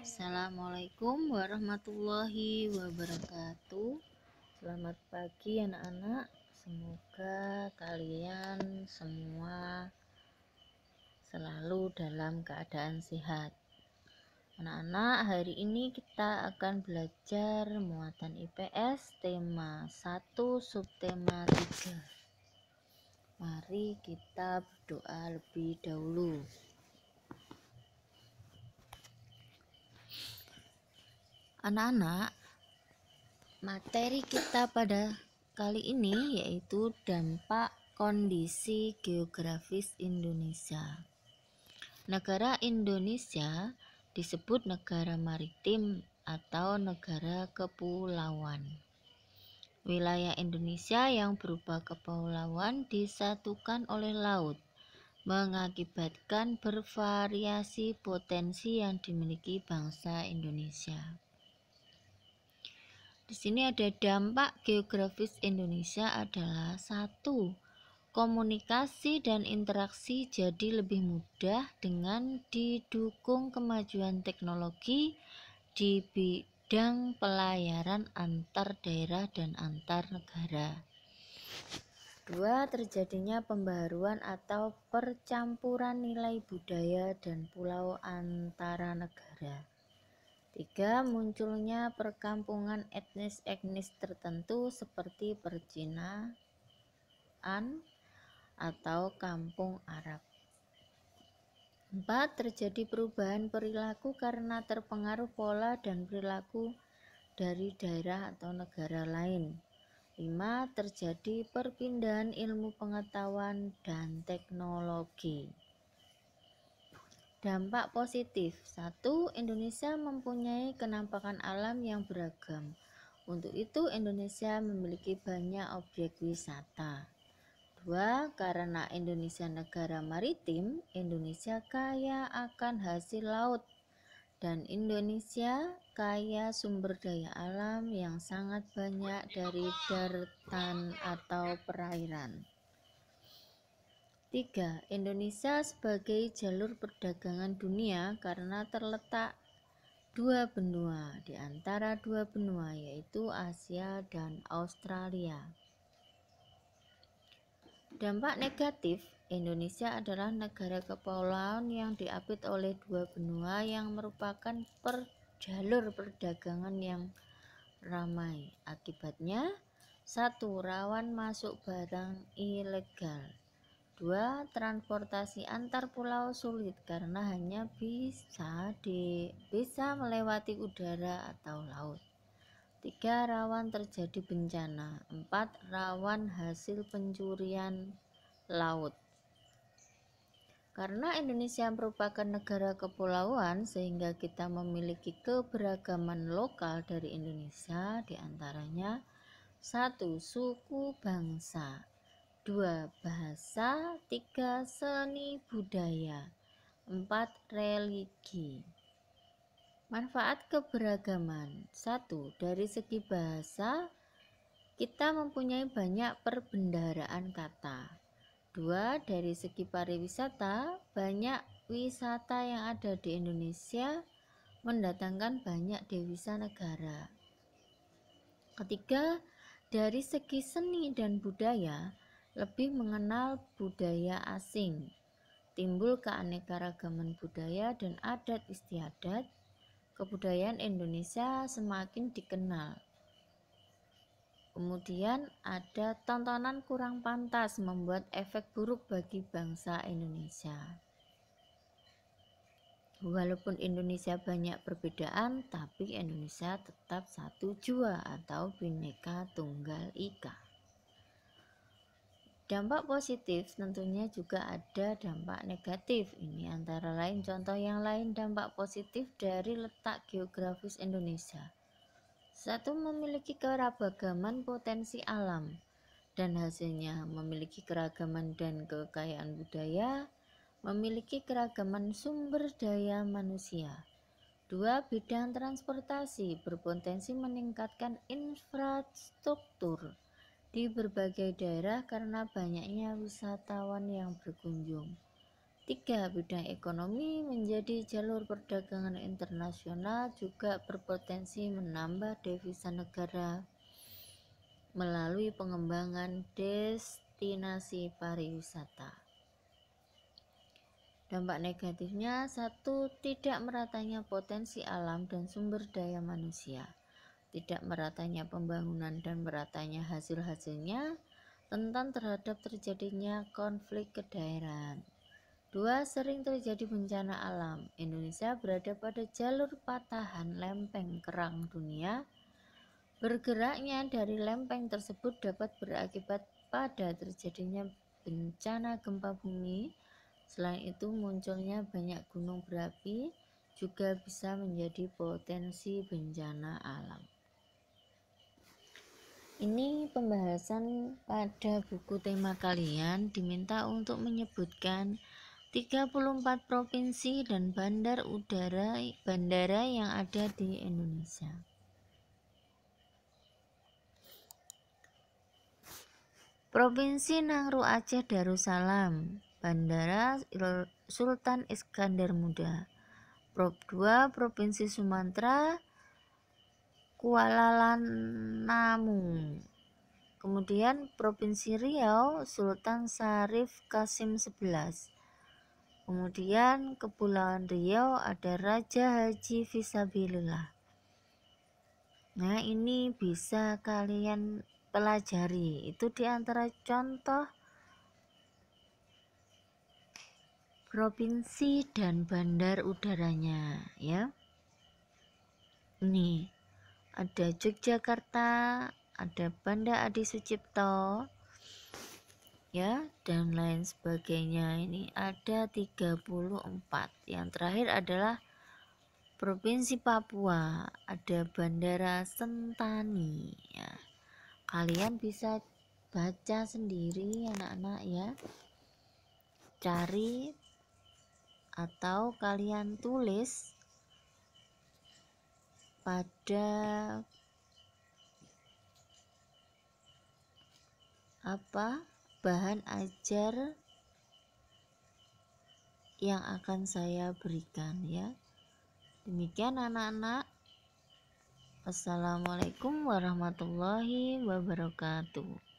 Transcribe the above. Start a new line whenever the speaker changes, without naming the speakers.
Assalamualaikum warahmatullahi wabarakatuh. Selamat pagi anak-anak. Semoga kalian semua selalu dalam keadaan sehat. Anak-anak, hari ini kita akan belajar muatan IPS tema 1 subtema 3. Mari kita berdoa lebih dahulu. Anak-anak, materi kita pada kali ini yaitu dampak kondisi geografis Indonesia. Negara Indonesia disebut negara maritim atau negara kepulauan. Wilayah Indonesia yang berupa kepulauan disatukan oleh laut, mengakibatkan bervariasi potensi yang dimiliki bangsa Indonesia. Di sini ada dampak geografis Indonesia adalah 1. Komunikasi dan interaksi jadi lebih mudah dengan didukung kemajuan teknologi di bidang pelayaran antar daerah dan antar negara. 2. Terjadinya pembaharuan atau percampuran nilai budaya dan pulau antara negara. 3. Munculnya perkampungan etnis tertentu seperti percinaan atau kampung Arab. 4. Terjadi perubahan perilaku karena terpengaruh pola dan perilaku dari daerah atau negara lain. 5. Terjadi perpindahan ilmu pengetahuan dan teknologi. Dampak positif. 1. Indonesia mempunyai kenampakan alam yang beragam. Untuk itu Indonesia memiliki banyak objek wisata. 2. Karena Indonesia negara maritim, Indonesia kaya akan hasil laut dan Indonesia kaya sumber daya alam yang sangat banyak dari daratan atau perairan. 3. Indonesia sebagai jalur perdagangan dunia karena terletak dua benua di antara dua benua yaitu Asia dan Australia. Dampak negatif, Indonesia adalah negara kepulauan yang diapit oleh dua benua yang merupakan jalur perdagangan yang ramai. Akibatnya, 1. Rawan masuk barang ilegal. 2. Transportasi antar pulau sulit karena hanya bisa melewati udara atau laut. 3. Rawan terjadi bencana. 4. Rawan hasil pencurian laut. Karena Indonesia merupakan negara kepulauan sehingga kita memiliki keberagaman lokal dari Indonesia, diantaranya 1. Suku bangsa, 2. Bahasa, 3. Seni budaya, 4. Religi. Manfaat keberagaman. 1. Dari segi bahasa, kita mempunyai banyak perbendaharaan kata. 2. Dari segi pariwisata, banyak wisata yang ada di Indonesia mendatangkan banyak devisa negara. Ketiga, dari segi seni dan budaya, lebih mengenal budaya asing. Timbul keanekaragaman budaya dan adat istiadat. Kebudayaan Indonesia semakin dikenal. Kemudian ada tontonan kurang pantas membuat efek buruk bagi bangsa Indonesia. Walaupun Indonesia banyak perbedaan, tapi Indonesia tetap satu jua atau Bhinneka Tunggal Ika. Dampak positif tentunya juga ada dampak negatif. Ini antara lain contoh yang lain dampak positif dari letak geografis Indonesia. 1. Memiliki keragaman potensi alam dan hasilnya memiliki keragaman dan kekayaan budaya, memiliki keragaman sumber daya manusia. 2. Bidang transportasi berpotensi meningkatkan infrastruktur di berbagai daerah karena banyaknya wisatawan yang berkunjung. 3. Bidang ekonomi menjadi jalur perdagangan internasional juga berpotensi menambah devisa negara melalui pengembangan destinasi pariwisata. Dampak negatifnya: 1. Tidak meratanya potensi alam dan sumber daya manusia. Tidak meratanya pembangunan dan meratanya hasil-hasilnya rentan terhadap terjadinya konflik kedaerahan. 2. Sering terjadi bencana alam. Indonesia berada pada jalur patahan lempeng kerang dunia. Bergeraknya dari lempeng tersebut dapat berakibat pada terjadinya bencana gempa bumi. Selain itu, munculnya banyak gunung berapi juga bisa menjadi potensi bencana alam. Ini pembahasan pada buku tema kalian diminta untuk menyebutkan 34 provinsi dan bandara yang ada di Indonesia. Provinsi Nangro Aceh Darussalam, Bandara Sultan Iskandar Muda. Prop 2 Provinsi Sumatera, Kuala Namu. Kemudian Provinsi Riau, Sultan Syarif Qasim 11. Kemudian Kepulauan Riau ada Raja Haji Fisabilillah. Nah, ini bisa kalian pelajari. Itu diantara contoh provinsi dan bandar udaranya, ya. Ini ada Yogyakarta, ada Banda Adi Sucipto, ya, dan lain sebagainya. Ini ada 34. Yang terakhir adalah Provinsi Papua, ada Bandara Sentani, ya. Kalian bisa baca sendiri anak-anak, ya. Cari atau kalian tulis pada bahan ajar yang akan saya berikan, ya. Demikian anak-anak. Wassalamualaikum warahmatullahi wabarakatuh.